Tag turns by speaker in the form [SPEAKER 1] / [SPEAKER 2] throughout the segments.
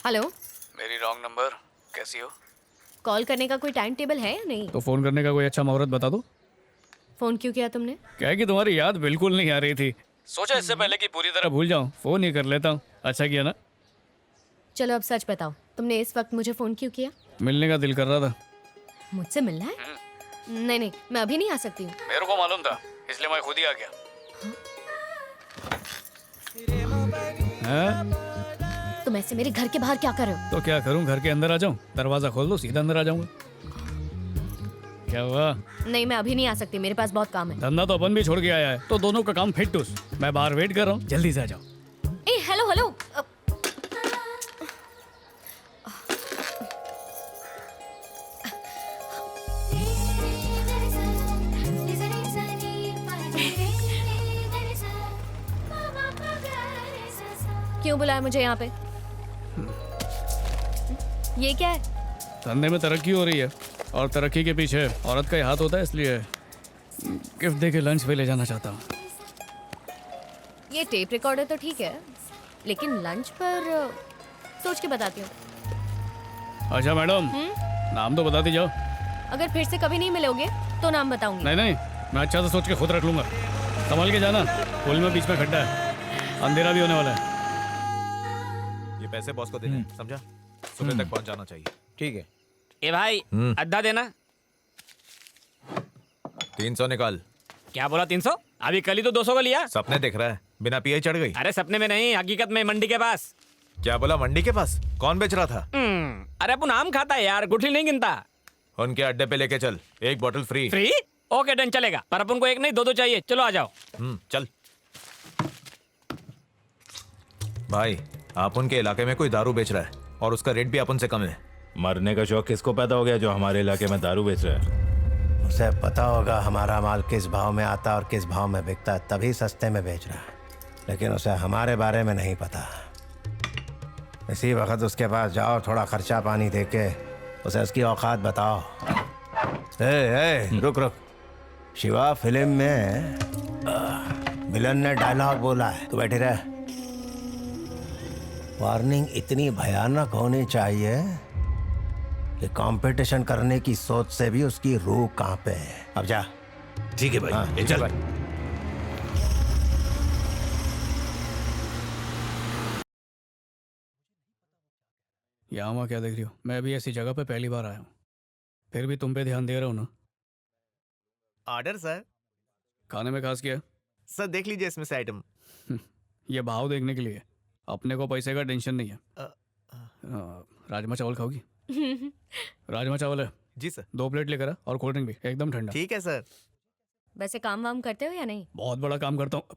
[SPEAKER 1] Hello.
[SPEAKER 2] मेरी wrong number. कैसी हो?
[SPEAKER 1] कॉल करने का कोई टाइम टेबल है या नहीं?
[SPEAKER 2] तो फोन करने का कोई अच्छा मुहूर्त बता दो।
[SPEAKER 1] फोन क्यों किया तुमने?
[SPEAKER 2] क्या है कि तुम्हारी याद बिल्कुल नहीं आ रही थी। सोचा इससे पहले कि पूरी तरह भूल जाऊं, फोन ही कर लेता हूं। अच्छा किया ना।
[SPEAKER 1] चलो अब सच बताओ, तुमने इस वक्त मुझे फोन क्यों किया?
[SPEAKER 2] मिलने का दिल कर रहा था।
[SPEAKER 1] मुझसे मिलना है? नहीं नहीं, मैं अभी नहीं आ सकती हूँ।
[SPEAKER 2] मेरे को मालूम था, इसलिए मैं खुद ही आ गया। हाँ?
[SPEAKER 1] तुम ऐसे मेरे घर के बाहर क्या कर रहे हो?
[SPEAKER 2] तो क्या करूं, घर के अंदर आ जाऊं? दरवाजा खोल दो, सीधा अंदर आ जाऊंगा। क्या हुआ?
[SPEAKER 1] नहीं, मैं अभी नहीं आ सकती, मेरे पास बहुत काम है।
[SPEAKER 2] धंधा तो अपन भी छोड़ के आया है, तो दोनों का काम फिट उस। मैं बाहर वेट कर रहा हूँ, जल्दी से आ जाओ।
[SPEAKER 1] ए हेलो हेलो। क्यों बुलाया मुझे यहाँ पे? ये क्या है?
[SPEAKER 2] धंधे में तरक्की हो रही है और तरक्की के पीछे औरत का ही हाथ होता है, इसलिए गिफ्ट दे के लंच पे ले जाना चाहता हूँ।
[SPEAKER 1] ये टेप रिकॉर्डर तो ठीक है, लेकिन लंच पर सोच के बताती हूँ।
[SPEAKER 2] अच्छा मैडम, नाम तो बता दीजिए।
[SPEAKER 1] अगर फिर से कभी नहीं मिलोगे तो नाम बताऊंगी।
[SPEAKER 2] नहीं नहीं, मैं अच्छा से सोच के खुद रख लूंगा। संभाल के जाना, पुल में बीच में खड्डा है, अंधेरा भी होने वाला है।
[SPEAKER 3] ये पैसे बॉस को देने हैं, समझा? सुबह तक पहुंच जाना चाहिए।
[SPEAKER 4] ठीक है।
[SPEAKER 5] ए भाई, अद्धा देना।
[SPEAKER 3] 300 निकाल।
[SPEAKER 5] क्या बोला 300? अभी कल ही तो 200 का लिया।
[SPEAKER 3] सपने देख रहा है, बिना पिए चढ़ गई।
[SPEAKER 5] अरे सपने में नहीं, हकीकत में मंडी के पास।
[SPEAKER 3] क्या बोला? मंडी के पास? कौन बेच रहा था?
[SPEAKER 5] अरे अपन आम खाता है यार, गुठली नहीं गिनता।
[SPEAKER 3] उनके अड्डे पे लेके चल, एक बोतल फ्री।
[SPEAKER 5] फ्री? ओके डन, चलेगा। पर अपन को एक नहीं दो चाहिए। चलो आ जाओ।
[SPEAKER 3] चल। भाई, आप उनके इलाके में कोई दारू बेच रहा है और उसका रेट भी अपन से कम है।
[SPEAKER 6] मरने का शौक किसको पैदा हो गया जो हमारे इलाके में दारू बेच रहा है?
[SPEAKER 4] उसे पता होगा हमारा माल किस भाव में आता और किस भाव में बिकता है, तभी सस्ते में बेच रहा है। लेकिन उसे हमारे बारे में नहीं पता। इसी वक्त उसके पास जाओ, थोड़ा खर्चा पानी देके उसे उसकी औकात बताओ। रुक रुक। शिवा फिल्म में विलन ने डायलॉग बोला है, तू बैठी रह। वार्निंग इतनी भयानक होनी चाहिए कि कंपटीशन करने की सोच से भी उसकी रूह कांपे। अब जा।
[SPEAKER 6] ठीक है भाई।
[SPEAKER 4] हाँ,
[SPEAKER 6] चल
[SPEAKER 4] भाई।
[SPEAKER 2] यहाँ वहाँ क्या देख रही हो? मैं भी ऐसी जगह पे पहली बार आया हूँ, फिर भी तुम पे ध्यान दे रहा हूँ ना।
[SPEAKER 3] Order sir.
[SPEAKER 2] खाने में खास क्या है?
[SPEAKER 3] सर देख लीजिए इसमें से आइटम।
[SPEAKER 2] ये भाव देखने के लिए, अपने को पैसे का टेंशन नहीं है। राजमा चावल खाओगी? राजमा चावल है।
[SPEAKER 3] जी सर।
[SPEAKER 2] 2 प्लेट लेकर आ, और कोल्ड ड्रिंक भी एकदम ठंडा।
[SPEAKER 3] ठीक है सर।
[SPEAKER 1] वैसे काम वाम करते हो या नहीं?
[SPEAKER 2] बहुत बड़ा काम करता हूँ।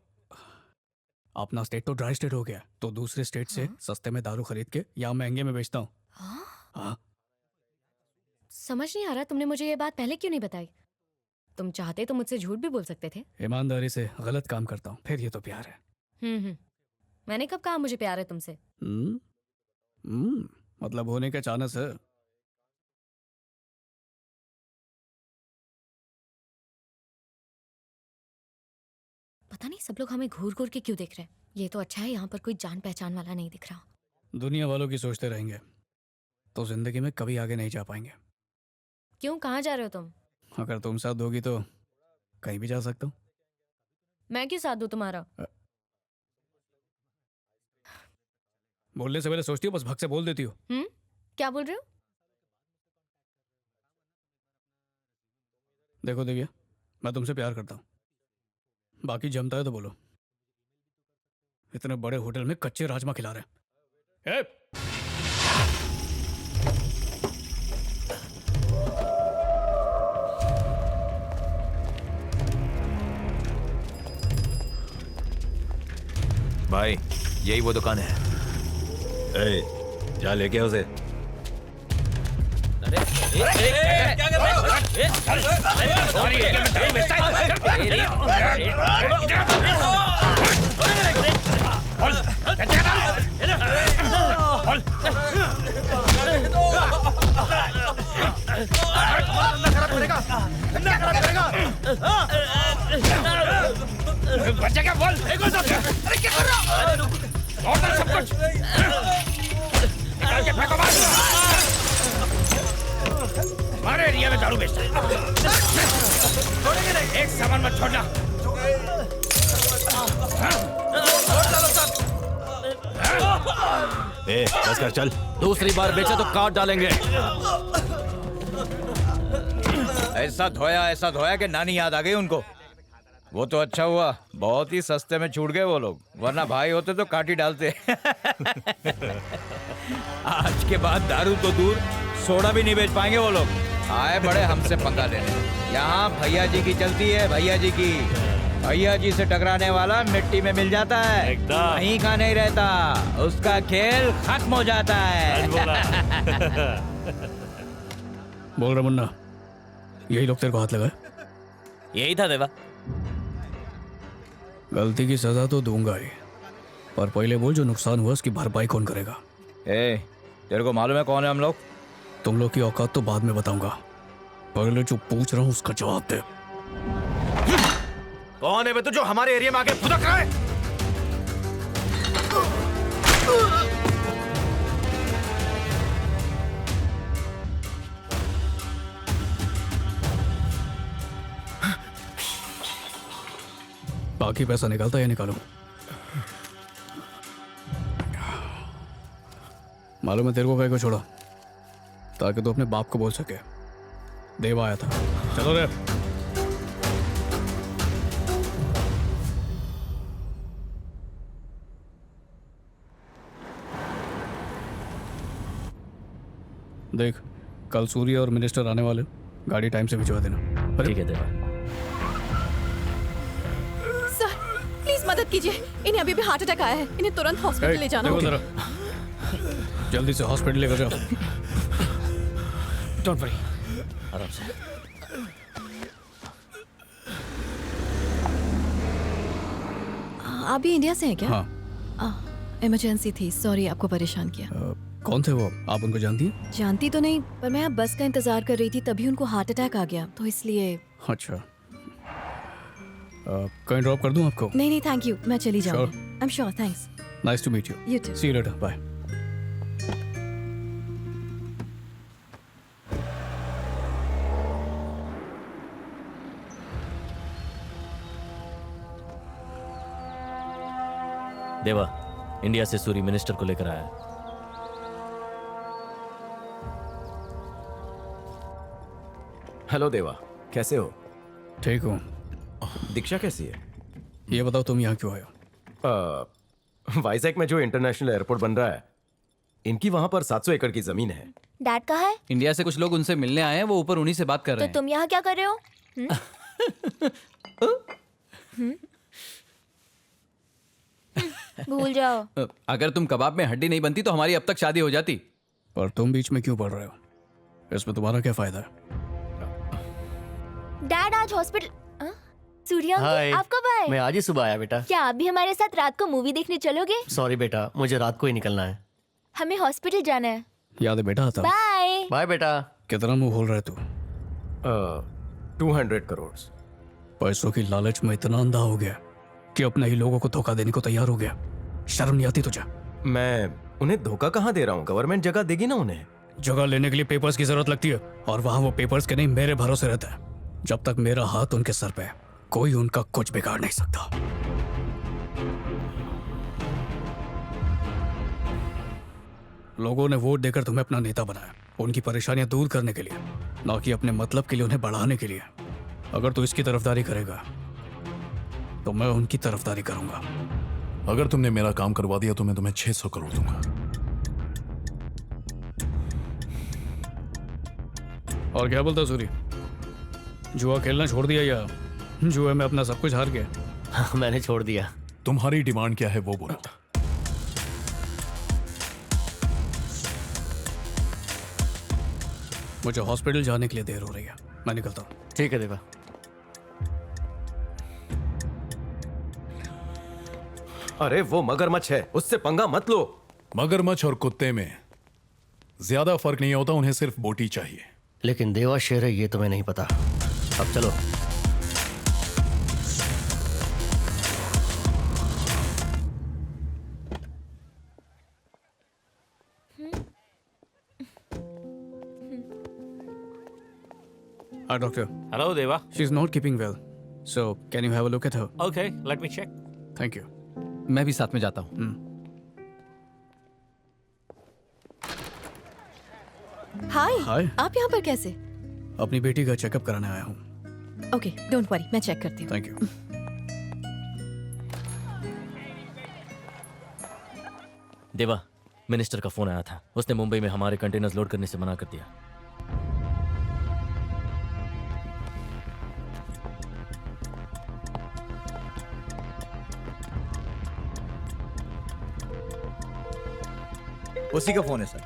[SPEAKER 2] अपना स्टेट तो ड्राई स्टेट हो गया, तो दूसरे स्टेट से सस्ते में दारू खरीद के यहाँ महंगे में बेचता हूँ। हाँ।
[SPEAKER 1] समझ नहीं आ रहा, तुमने मुझे ये बात पहले क्यों नहीं बताई? तुम चाहते तो मुझसे झूठ भी बोल सकते थे।
[SPEAKER 2] ईमानदारी से गलत काम करता हूँ, फिर ये तो प्यार है।
[SPEAKER 1] मैंने कब कहा मुझे प्यार है तुमसे?
[SPEAKER 2] मतलब होने का चांस है।
[SPEAKER 1] पता नहीं सब लोग हमें घूर घूर के क्यों देख रहे हैं। ये तो अच्छा है यहाँ पर कोई जान पहचान वाला नहीं दिख रहा।
[SPEAKER 2] दुनिया वालों की सोचते रहेंगे तो जिंदगी में कभी आगे नहीं जा पाएंगे।
[SPEAKER 1] क्यों, कहाँ जा रहे हो तुम?
[SPEAKER 2] अगर तुम साथ दोगी तो कहीं भी जा सकता हूँ।
[SPEAKER 1] मैं क्यों साथ दूँ तुम्हारा?
[SPEAKER 2] बोलने से पहले सोचती हो, बस भग से बोल देती हो।
[SPEAKER 1] क्या बोल रहे हो?
[SPEAKER 2] देखो दिव्या, मैं तुमसे प्यार करता हूँ, बाकी जमता है तो बोलो। इतने बड़े होटल में कच्चे राजमा खिला रहे हैं।
[SPEAKER 3] भाई, यही वो दुकान है।
[SPEAKER 6] ए, जा लेके उसे।
[SPEAKER 5] क्या कर बच्चा क्या बोल? अरे क्या कर रहा? सब कुछ
[SPEAKER 7] हमारे एरिया में दारू बेचता है। छोड़ेंगे नहीं, एक सामान मत छोड़ना।
[SPEAKER 6] बस कर चल।
[SPEAKER 8] दूसरी बार बेचा तो काट डालेंगे।
[SPEAKER 7] ऐसा धोया कि नानी याद आ गई उनको। वो तो अच्छा हुआ, बहुत ही सस्ते में छूट गए वो लोग, वरना भाई होते तो काटी डालते। आज के बाद दारू तो दूर, सोडा भी नहीं बेच पाएंगे वो लोग। आए बड़े हमसे पंगा लेने। यहाँ भैया जी की चलती है, भैया जी की। भैया जी से टकराने वाला मिट्टी में मिल जाता है, वहीं का नहीं रहता, उसका खेल खत्म हो जाता है।
[SPEAKER 2] बोल रहा मुन्ना, यही लोग तेरे को हाथ लगाए?
[SPEAKER 5] यही था देवा।
[SPEAKER 2] गलती की सजा तो दूंगा ही, पर पहले बोल जो नुकसान हुआ उसकी भरपाई कौन करेगा?
[SPEAKER 7] तेरे को मालूम है कौन है हम लोग?
[SPEAKER 2] तुम लोग की औकात तो बाद में बताऊंगा, पहले जो पूछ रहा हूँ उसका जवाब दे।
[SPEAKER 3] कौन है बे तू जो हमारे एरिया में आके फुदक रहा है?
[SPEAKER 2] बाकी पैसा निकालता या निकालूं? मालूम है तेरे को कहीं को छोड़ा ताकि तू अपने बाप को बोल सके देवा आया था। चलो रे। देख, कल सूर्य और मिनिस्टर आने वाले, गाड़ी टाइम से भिजवा देना।
[SPEAKER 8] ठीक है देवा।
[SPEAKER 9] सर प्लीज मदद कीजिए, इन्हें अभी भी हार्ट अटैक आया है, इन्हें तुरंत हॉस्पिटल ले जाना
[SPEAKER 2] देखो
[SPEAKER 9] होगा।
[SPEAKER 2] जरा, जल्दी से हॉस्पिटल लेकर जाओ।
[SPEAKER 8] डोंट वरी, आराम से।
[SPEAKER 9] आप भी इंडिया से हैं क्या?
[SPEAKER 2] हाँ।
[SPEAKER 9] इमरजेंसी थी, सॉरी आपको परेशान किया।
[SPEAKER 2] कौन थे वो? आप उनको जानती हैं?
[SPEAKER 9] जानती तो नहीं, पर मैं बस का इंतजार कर रही थी, तभी उनको हार्ट अटैक आ गया, तो इसलिए।
[SPEAKER 2] अच्छा, कहीं ड्रॉप कर दूं आपको?
[SPEAKER 9] नहीं नहीं थैंक यू, मैं चली जाऊंगी। I am sure, thanks.
[SPEAKER 2] Nice to meet you.
[SPEAKER 9] You too.
[SPEAKER 2] See you later, bye.
[SPEAKER 8] Deva, India से सूरी मिनिस्टर को लेकर आया है।
[SPEAKER 10] हेलो देवा, कैसे हो?
[SPEAKER 2] ठीक हूँ।
[SPEAKER 10] दीक्षा कैसी है?
[SPEAKER 2] ये बताओ तुम यहाँ क्यों आए हो?
[SPEAKER 10] वाइजैक में जो इंटरनेशनल एयरपोर्ट बन रहा है, इनकी वहां पर 700 एकड़ की जमीन है।
[SPEAKER 11] डैड कहाँ है?
[SPEAKER 12] इंडिया से कुछ लोग उनसे मिलने आए हैं, वो ऊपर उन्हीं से बात कर रहे
[SPEAKER 11] तो तुम यहाँ क्या कर रहे हो? भूल जाओ।
[SPEAKER 12] हैं। अगर तुम कबाब में हड्डी नहीं बनती तो हमारी अब तक शादी हो जाती।
[SPEAKER 2] पर तुम बीच में क्यों पढ़ रहे हो? इसमें तुम्हारा क्या फायदा है?
[SPEAKER 11] डैड आज हॉस्पिटल। सूर्या
[SPEAKER 13] हाय,
[SPEAKER 11] आप कब आए?
[SPEAKER 13] मैं आज ही सुबह आया बेटा।
[SPEAKER 11] क्या आप भी हमारे साथ रात को मूवी देखने चलोगे?
[SPEAKER 13] सॉरी बेटा, मुझे रात को ही निकलना है।
[SPEAKER 11] हमें हॉस्पिटल जाना है।
[SPEAKER 2] याद है बेटा आता?
[SPEAKER 11] बाय
[SPEAKER 13] बाय बेटा।
[SPEAKER 2] कितना मुंह खोल रहे तू?
[SPEAKER 10] 200 करोड़।
[SPEAKER 2] पैसों की लालच में इतना अंधा हो गया कि अपने ही लोगों को धोखा देने को तैयार हो गया। शर्म नहीं आती तुझे?
[SPEAKER 10] मैं उन्हें धोखा कहाँ दे रहा हूँ? गवर्नमेंट जगह देगी ना उन्हें।
[SPEAKER 2] जगह लेने के लिए पेपर्स की जरूरत लगती है, और वहां वो पेपर्स के नहीं मेरे भरोसे रहता है। जब तक मेरा हाथ उनके सर पे है, कोई उनका कुछ बिगाड़ नहीं सकता। लोगों ने वोट देकर तुम्हें अपना नेता बनाया, उनकी परेशानियां दूर करने के लिए, ना कि अपने मतलब के लिए उन्हें बढ़ाने के लिए। अगर तू इसकी तरफदारी करेगा तो मैं उनकी तरफदारी करूंगा।
[SPEAKER 14] अगर तुमने मेरा काम करवा दिया तो मैं तुम्हें 600 करोड़ दूंगा।
[SPEAKER 2] और क्या बोलता सूरी? जुआ खेलना छोड़ दिया या जुए में अपना सब कुछ हार गया?
[SPEAKER 13] मैंने छोड़ दिया।
[SPEAKER 14] तुम्हारी डिमांड क्या है वो बोलो।
[SPEAKER 2] मुझे हॉस्पिटल जाने के लिए देर हो रही है, मैं निकलता हूँ।
[SPEAKER 13] ठीक है देवा।
[SPEAKER 10] अरे वो मगरमच्छ है, उससे पंगा मत लो।
[SPEAKER 14] मगरमच्छ और कुत्ते में ज्यादा फर्क नहीं होता, उन्हें सिर्फ बोटी चाहिए।
[SPEAKER 13] लेकिन देवा शेर है ये तुम्हें नहीं पता। अब चलो।
[SPEAKER 2] Doctor.
[SPEAKER 5] Hello, Deva.
[SPEAKER 2] She's not keeping well. So, can you have a look at her?
[SPEAKER 5] Okay, let me check.
[SPEAKER 2] Thank you.
[SPEAKER 12] मैं भी साथ में जाता हूँ।
[SPEAKER 9] हाय
[SPEAKER 2] हाय।
[SPEAKER 9] आप यहाँ पर कैसे?
[SPEAKER 2] अपनी बेटी का चेकअप कराने आया हूँ।
[SPEAKER 9] ओके, डोंट वरी, मैं चेक करती हूँ।
[SPEAKER 2] Thank you.
[SPEAKER 8] देवा, मिनिस्टर का फोन आया था। उसने मुंबई में हमारे कंटेनर्स लोड करने से मना कर दिया।
[SPEAKER 7] उसी का फोन है सर।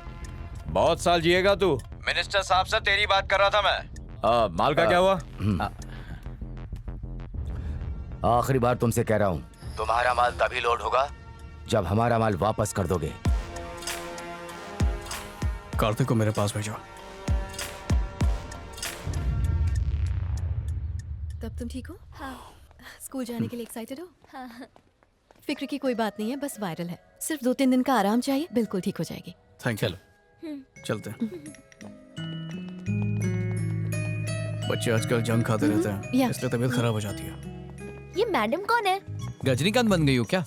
[SPEAKER 7] बहुत साल जिएगा तू। मिनिस्टर साहब से तेरी बात कर रहा था मैं। माल का क्या हुआ?
[SPEAKER 13] आखिरी बार तुमसे कह रहा हूँ, तुम्हारा माल तभी लोड होगा जब हमारा माल वापस कर दोगे।
[SPEAKER 2] कार्तिक को मेरे पास भेजो।
[SPEAKER 9] तब तुम ठीक हो?
[SPEAKER 11] हाँ।
[SPEAKER 9] स्कूल जाने के लिए एक्साइटेड हो?
[SPEAKER 11] हाँ।
[SPEAKER 9] फिक्र की कोई बात नहीं है, बस वायरल है। सिर्फ 2-3 दिन का आराम चाहिए, बिल्कुल ठीक हो जाएगी।
[SPEAKER 2] Thank you. चलते हैं। बच्चे आजकल जंक खाते रहते हैं,
[SPEAKER 9] या।
[SPEAKER 2] इसलिए तबीयत खराब हो जाती है।
[SPEAKER 11] ये मैडम कौन है?
[SPEAKER 12] रजनीकांत बन गई हो क्या?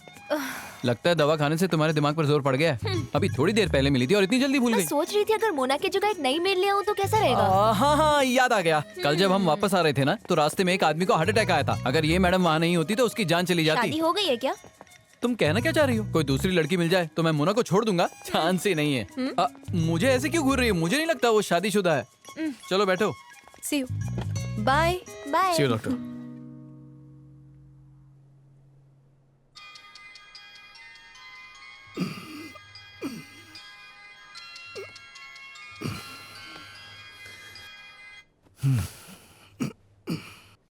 [SPEAKER 12] लगता है दवा खाने से तुम्हारे दिमाग पर जोर पड़ गया है। अभी थोड़ी देर पहले मिली थी और इतनी जल्दी भूल
[SPEAKER 11] मैं
[SPEAKER 12] गई।
[SPEAKER 11] सोच रही थी अगर मोना की जगह एक नई मेल ले आऊं तो कैसा रहेगा?
[SPEAKER 12] हाँ हाँ, याद आ गया। कल जब हम वापस आ रहे थे ना, तो रास्ते में एक आदमी को हार्ट अटैक आया था। अगर ये मैडम वहाँ नहीं होती तो उसकी जान चली
[SPEAKER 11] शादी
[SPEAKER 12] जाती।
[SPEAKER 11] हो गई है क्या?
[SPEAKER 12] तुम कहना क्या चाह रही हो? कोई दूसरी लड़की मिल जाए तो मैं मोना को छोड़ दूंगा? चांस ही नहीं है। मुझे ऐसे क्यों घूर रही हो? मुझे नहीं लगता वो शादीशुदा है। चलो बैठो।
[SPEAKER 9] See you. Bye
[SPEAKER 11] bye.
[SPEAKER 2] See you, doctor.